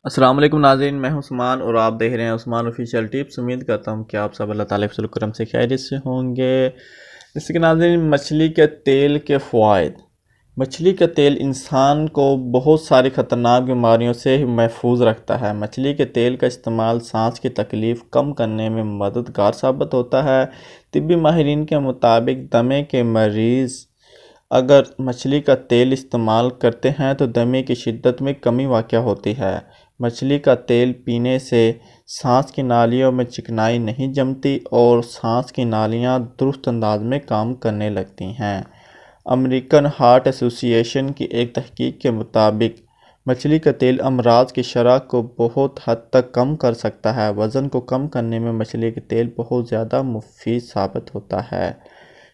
السلام علیکم ناظرین، میں ہوں عثمان اور آپ دیکھ رہے ہیں عثمان آفیشیل ٹپس۔ امید کرتا ہوں کہ آپ سب اللہ تعالیٰ کے فضل و کرم سے خیریت سے ہوں گے۔ جیسے کہ ناظرین، مچھلی کے تیل کے فوائد۔ مچھلی کا تیل انسان کو بہت ساری خطرناک بیماریوں سے محفوظ رکھتا ہے۔ مچھلی کے تیل کا استعمال سانس کی تکلیف کم کرنے میں مددگار ثابت ہوتا ہے۔ طبی ماہرین کے مطابق دمے کے مریض اگر مچھلی کا تیل استعمال کرتے ہیں تو دمے کی شدت میں کمی واقع ہوتی ہے۔ مچھلی کا تیل پینے سے سانس کی نالیوں میں چکنائی نہیں جمتی اور سانس کی نالیاں درست انداز میں کام کرنے لگتی ہیں۔ امریکن ہارٹ ایسوسی ایشن کی ایک تحقیق کے مطابق مچھلی کا تیل امراض کی شرح کو بہت حد تک کم کر سکتا ہے۔ وزن کو کم کرنے میں مچھلی کا تیل بہت زیادہ مفید ثابت ہوتا ہے۔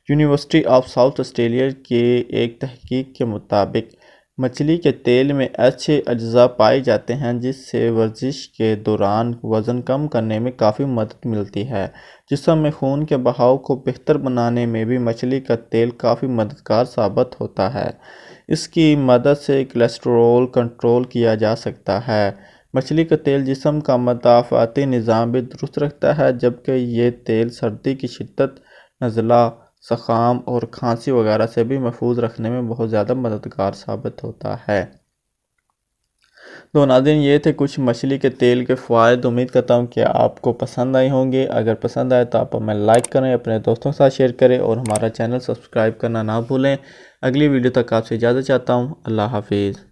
یونیورسٹی آف ساؤتھ آسٹریلیا کی ایک تحقیق کے مطابق مچھلی کے تیل میں ایسے اجزاء پائے جاتے ہیں جس سے ورزش کے دوران وزن کم کرنے میں کافی مدد ملتی ہے۔ جسم میں خون کے بہاؤ کو بہتر بنانے میں بھی مچھلی کا تیل کافی مددگار ثابت ہوتا ہے۔ اس کی مدد سے کولیسٹرول کنٹرول کیا جا سکتا ہے۔ مچھلی کا تیل جسم کا مدافعتی نظام بھی درست رکھتا ہے، جبکہ یہ تیل سردی کی شدت، نزلہ، زکام اور کھانسی وغیرہ سے بھی محفوظ رکھنے میں بہت زیادہ مددگار ثابت ہوتا ہے۔ تو ناظرین، یہ تھے کچھ مچھلی کے تیل کے فوائد۔ امید کرتا ہوں کہ آپ کو پسند آئے ہوں گے۔ اگر پسند آئے تو آپ ہمیں لائک کریں، اپنے دوستوں کے ساتھ شیئر کریں اور ہمارا چینل سبسکرائب کرنا نہ بھولیں۔ اگلی ویڈیو تک آپ سے اجازت چاہتا ہوں۔ اللہ حافظ۔